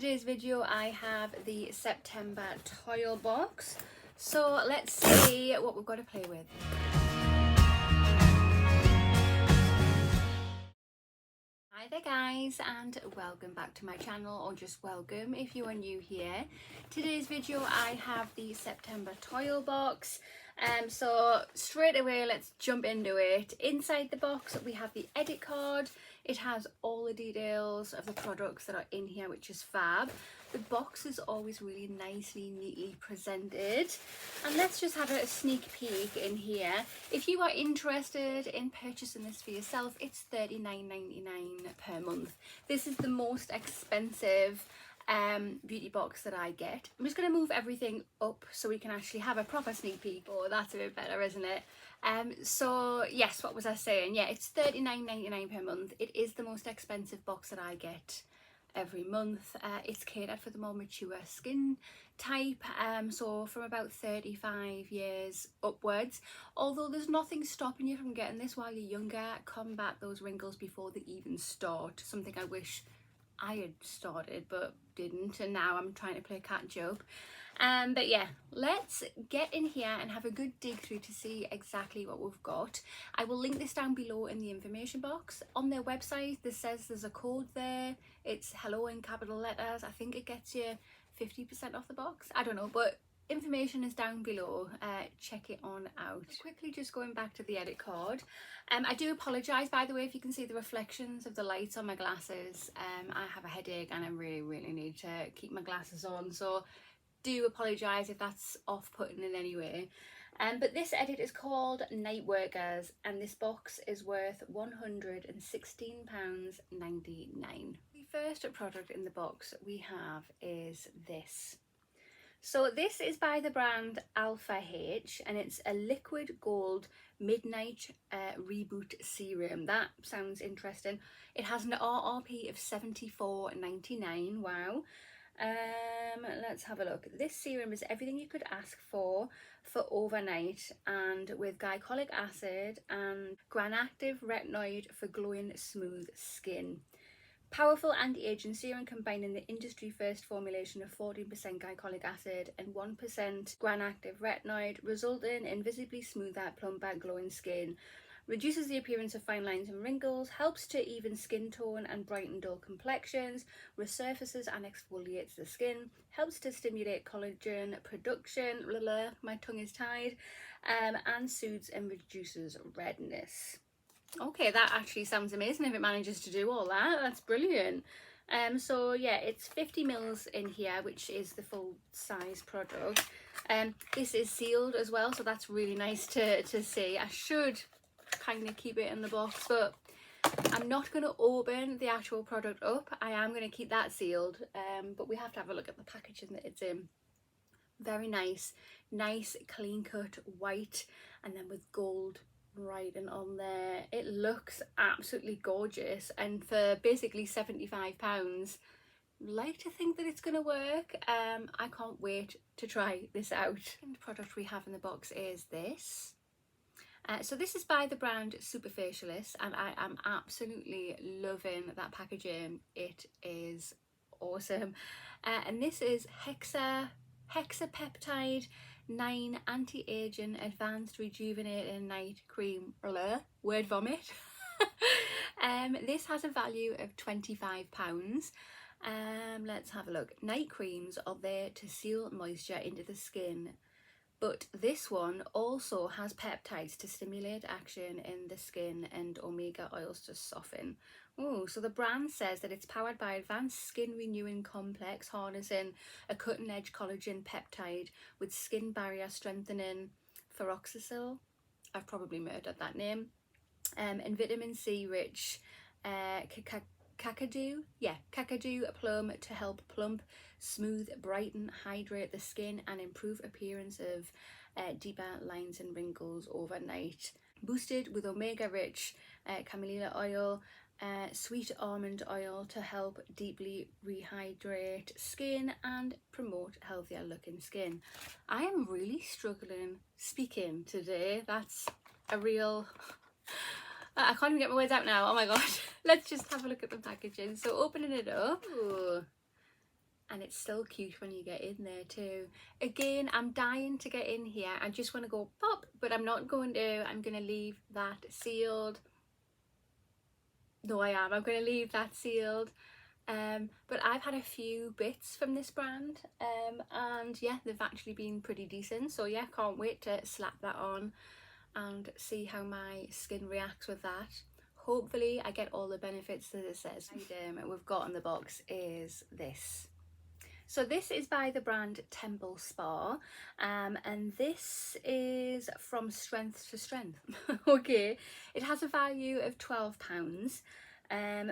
today's video I have the September TOYL box, so let's see what we've got to play with. Hi there guys, and welcome back to my channel, or just welcome if you are new here. Today's video I have the September TOYL box, so straight away let's jump into it. Inside the box we have the edit card. It has all the details of the products that are in here, which is fab. The box is always really nicely, neatly presented. And let's just have a sneak peek in here. If you are interested in purchasing this for yourself, it's $39.99 per month. This is the most expensive beauty box that I get. I'm just going to move everything up so we can actually have a proper sneak peek. Oh, that's a bit better, isn't it? So yes, what was I saying? Yeah, it's $39.99 per month. It is the most expensive box that I get every month. It's catered for the more mature skin type, so from about 35 years upwards, although there's nothing stopping you from getting this while you're younger. Combat those wrinkles before they even start, something I wish I had started but didn't, and now I'm trying to play catch up. But yeah, let's get in here and have a good dig through to see exactly what we've got. I will link this down below in the information box. On their website this says there's a code there. It's hello in capital letters. I think it gets you 50% off the box, I don't know, but information is down below. Check it on out. Quickly just going back to the edit card, I do apologise by the way if you can see the reflections of the lights on my glasses. I have a headache and I really need to keep my glasses on, so do apologise if that's off-putting in any way. But this edit is called Night Workers, and this box is worth £116.99. The first product in the box we have is this. So this is by the brand Alpha H, and it's a liquid gold midnight reboot serum. That sounds interesting. It has an RRP of $74.99. Wow. Let's have a look. This serum is everything you could ask for overnight, and with glycolic acid and granactive retinoid for glowing smooth skin. Powerful anti-aging serum combining the industry first formulation of 14% glycolic acid and 1% granactive retinoid, resulting in visibly smoother, plumper, glowing skin. Reduces the appearance of fine lines and wrinkles, helps to even skin tone and brighten dull complexions, resurfaces and exfoliates the skin, helps to stimulate collagen production, my tongue is tied, and soothes and reduces redness. Okay, that actually sounds amazing if it manages to do all that. That's brilliant. So yeah, it's 50 mils in here, which is the full size product. This is sealed as well, so that's really nice to see. I should kind of keep it in the box, but I'm not going to open the actual product up. I am going to keep that sealed, but we have to have a look at the packaging that it's in. Very nice clean cut white, and then with gold writing on there. It looks absolutely gorgeous, and for basically £75, like to think that it's going to work. I can't wait to try this out. The product we have in the box is this. So this is by the brand Superfacialist, and I am absolutely loving that packaging. It is awesome. And this is Hexapeptide 9 Anti-Aging Advanced Rejuvenating Night Cream. Word vomit. This has a value of £25. Let's have a look. Night creams are there to seal moisture into the skin, but this one also has peptides to stimulate action in the skin and omega oils to soften. Oh, so the brand says that it's powered by advanced skin renewing complex, harnessing a cutting edge collagen peptide with skin barrier strengthening peroxysil. I've probably murdered that name. And vitamin C rich Kakadu plum to help plump, smooth, brighten, hydrate the skin and improve appearance of deeper lines and wrinkles overnight. Boosted with omega rich camellia oil, sweet almond oil to help deeply rehydrate skin and promote healthier looking skin. I am really struggling speaking today. That's a real... I can't even get my words out now. Oh my god. Let's just have a look at the packaging. So opening it up. Ooh. and it's still cute when you get in there too. Again, I'm dying to get in here. I just want to go pop, but I'm not going to. I'm going to leave that sealed. No, I'm going to leave that sealed. But I've had a few bits from this brand, and yeah, they've actually been pretty decent. So yeah, can't wait to slap that on and see how my skin reacts with that. Hopefully I get all the benefits that it says. We've got in the box is this. So this is by the brand Temple Spa, and this is from strength to strength. Okay, it has a value of £12.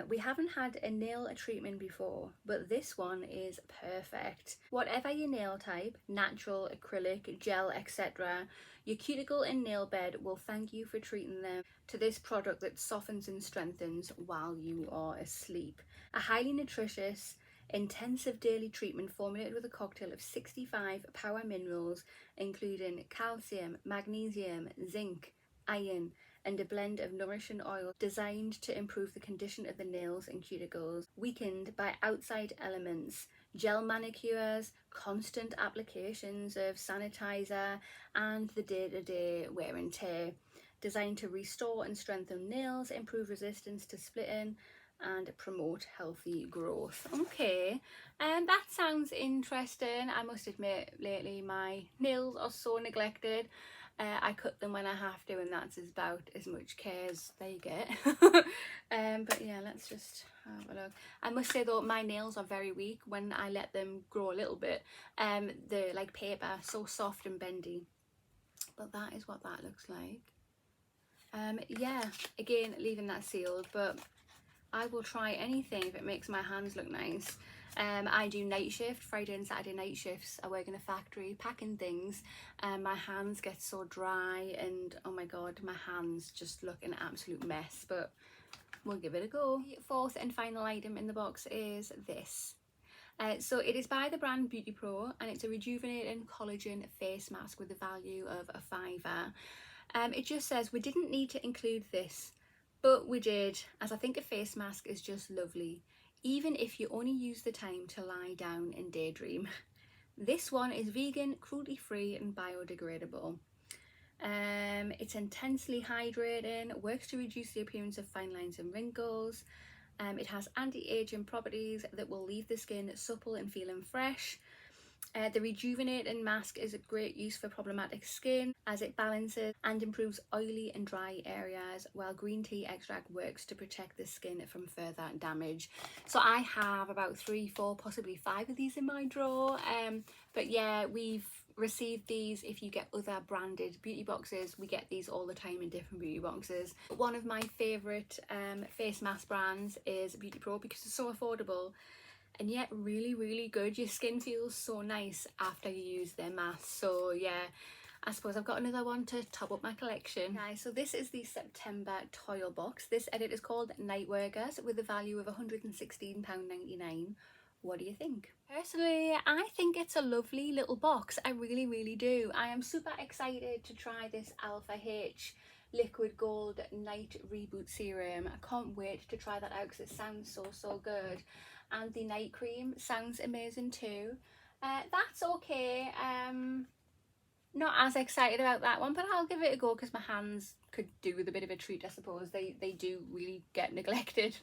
We haven't had a nail treatment before, but this one is perfect. Whatever your nail type, natural, acrylic, gel, etc., your cuticle and nail bed will thank you for treating them to this product that softens and strengthens while you are asleep. A highly nutritious, intensive daily treatment formulated with a cocktail of 65 power minerals, including calcium, magnesium, zinc, iron, and a blend of nourishing oil designed to improve the condition of the nails and cuticles, weakened by outside elements, gel manicures, constant applications of sanitizer, and the day-to-day wear and tear, designed to restore and strengthen nails, improve resistance to splitting, and promote healthy growth. Okay, and that sounds interesting. I must admit, lately my nails are so neglected. I cut them when I have to, and that's about as much care as they get. But yeah, let's just have a look. I must say though, my nails are very weak when I let them grow a little bit. They're like paper, so soft and bendy. But that is what that looks like. Yeah, again, leaving that sealed, but I will try anything if it makes my hands look nice. I do night shift, Friday and Saturday night shifts. I work in a factory packing things, and my hands get so dry, and oh my god, my hands just look an absolute mess, but we'll give it a go. The fourth and final item in the box is this. So it is by the brand Beauty Pro, and it's a rejuvenating collagen face mask with a value of £5. It just says we didn't need to include this, but we did, as I think a face mask is just lovely, even if you only use the time to lie down and daydream. This one is vegan, cruelty-free and biodegradable. It's intensely hydrating, works to reduce the appearance of fine lines and wrinkles. It has anti-aging properties that will leave the skin supple and feeling fresh. The rejuvenating mask is a great use for problematic skin as it balances and improves oily and dry areas, while green tea extract works to protect the skin from further damage. So I have about 3, 4, possibly 5 of these in my drawer. But yeah, we've received these. If you get other branded beauty boxes, we get these all the time in different beauty boxes. One of my favourite face mask brands is Beauty Pro because it's so affordable and yet really good. Your skin feels so nice after you use their mask. So yeah, I suppose I've got another one to top up my collection. Guys, so this is the September TOYL box. This edit is called Night Workers with a value of £116.99. What do you think? Personally, I think it's a lovely little box. I really do. I am super excited to try this Alpha H liquid gold night reboot serum. I can't wait to try that out because it sounds so good. And the night cream sounds amazing too. That's okay. Not as excited about that one, but I'll give it a go because my hands could do with a bit of a treat, I suppose. They do really get neglected.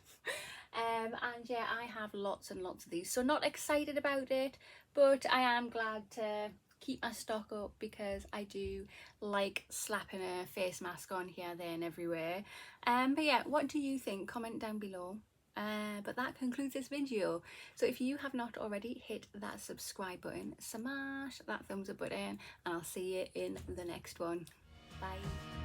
And yeah, I have lots and lots of these, so not excited about it, but I am glad to keep my stock up because I do like slapping a face mask on here, there and everywhere. But yeah, what do you think? Comment down below. But that concludes this video. So if you have not already, hit that subscribe button, smash that thumbs up button, and I'll see you in the next one. Bye.